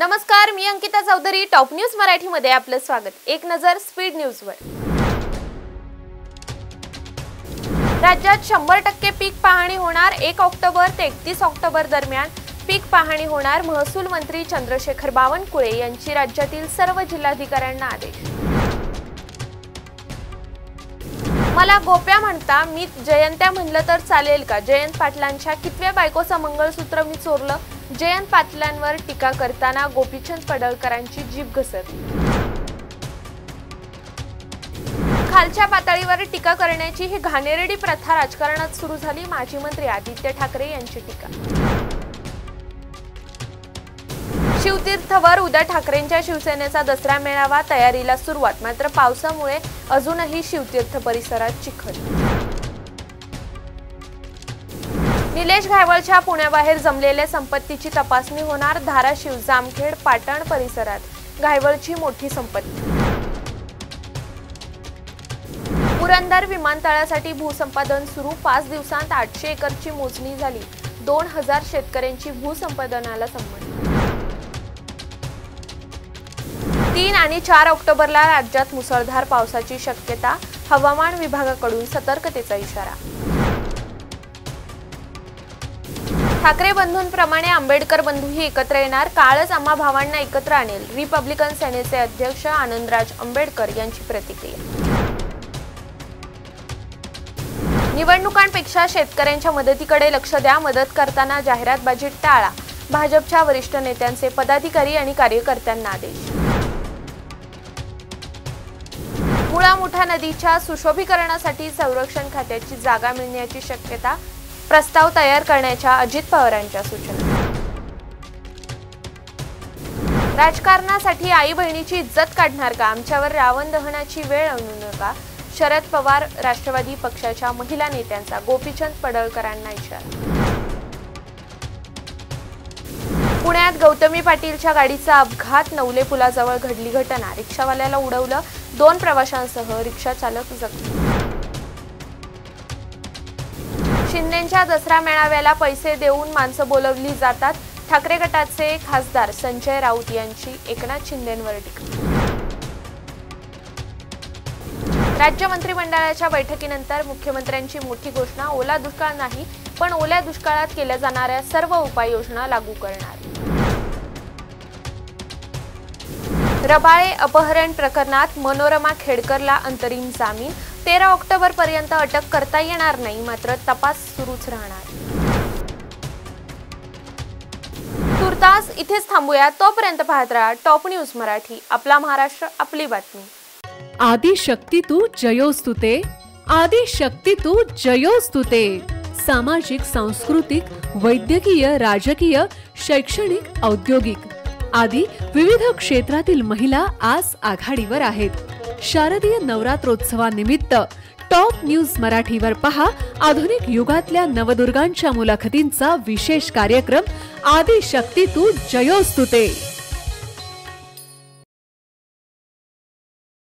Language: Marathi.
नमस्कार, मी अंकिता चौधरी. टॉप न्यूज मराठीमध्ये आपलं स्वागत. एक नजर स्पीड न्यूजवर. राज्यात 100% पीक पाहणी होणार. 1 ऑक्टोबर ते 31 ऑक्टोबर दरम्यान पीक पाहणी होणार. महसूल मंत्री चंद्रशेखर बावनकुळे यांची राज्यातील सर्व जिल्हाधिकाऱ्यांना आदेश. मला गोप्या म्हणता, मी जयंत्या म्हणलं तर चालेल का? जयंत पाटलांच्या कितव्या बायकोचं मंगळसूत्र मी चोरलं? जयंत पाटलांवर टीका करताना गोपीचंद पडळकरांची जीभ घसरली. खालच्या पातळीवर टीका करण्याची ही घाणेरडी प्रथा राजकारणात सुरू झाली. माजी मंत्री आदित्य ठाकरे यांची टीका. शिवतीर्थवर उद्या ठाकरेंच्या शिवसेनेचा दसरा मेळावा. तयारीला सुरुवात. मात्र पावसामुळे अजूनही शिवतीर्थ परिसरात चिखल. निलेश घायवळच्या पुण्याबाहेर जमलेल्या संपत्तीची तपासणी होणार. धाराशिव, जामखेड, पाटण परिसरात घायवळची मोठी संपत्ती. पुरंदर विमानतळासाठी भूसंपादन सुरू. 5 दिवसांत 800 एकरची मोजणी झाली. 2000 शेतकऱ्यांची भूसंपादनाला संमती. 3 आणि 4 ऑक्टोबरला राज्यात मुसळधार पावसाची शक्यता. हवामान विभागाकडून सतर्कतेचा इशारा. ठाकरे बंधूंप्रमाणे आंबेडकर बंधूही एकत्र येणार. काळच आम्हा भावांना एकत्र आणेल. रिपब्लिकन सेनेचे अध्यक्ष आनंदराज आंबेडकर यांची प्रतिक्रिया. निवडणुकांपेक्षा शेतकऱ्यांच्या मदतीकडे लक्ष द्या. मदत करताना जाहिरातबाजी टाळा. भाजपच्या वरिष्ठ नेत्यांचे पदाधिकारी आणि कार्यकर्त्यांना आदेश. मुळा-मुठा नदीच्या सुशोभीकरणासाठी संरक्षण खात्याची जागा मिळण्याची शक्यता. प्रस्ताव तयार करण्याच्या अजित पवारांच्या सूचना. राजकारणासाठी आई बहिणीची इज्जत काढणार का? आमच्यावर रावण दहनाची वेळ आणू नका. शरद पवार राष्ट्रवादी पक्षाच्या महिला नेत्यांचा गोपीचंद पडळकरांना इशारा. पुण्यात गौतमी पाटीलच्या गाडीचा अपघात. नवले पुलाजवळ घडली घटना. रिक्षावाल्याला उडवलं. 2 प्रवाशांसह रिक्षा चालक जखमी. शिंदेंच्या दसरा मेळाव्याला पैसे देऊन माणसं बोलवली जातात. ठाकरे गटाचे खासदार संजय राऊत यांची एकनाथ शिंदेंवर टीका. राज्य मंत्रिमंडळाच्या बैठकीनंतर मुख्यमंत्र्यांची मोठी घोषणा. ओला दुष्काळ नाही, पण ओल्या दुष्काळात केल्या जाणाऱ्या सर्व उपाययोजना लागू करणार. रबाळे अपहरण प्रकरणात मनोरमा खेडकरला अंतरिम जामीन. 13 ऑक्टोबर पर्यंत अटक करता येणार नाही, मात्र तपास सुरूच राहणार. तुर्तास इथेच थांबूया. तोपर्यंत पाहत राहा टॉप न्यूज मराठी. आपला महाराष्ट्र, आपली बातमी. आदिशक्ती तू जयोस्तुते. आदिशक्ती तू जयोस्तुते. सामाजिक, सांस्कृतिक, वैद्यकीय, राजकीय, शैक्षणिक, औद्योगिक आदी विविध क्षेत्रातील महिला आज आघाडीवर आहेत. शारदीय नवरात्रोत्सवानिमित्त टॉप न्यूज मराठीवर पहा आधुनिक युगातल्या नवदुर्गांच्या मुलाखतींचा विशेष कार्यक्रम आदिशक्ती तू जयोस्तुते.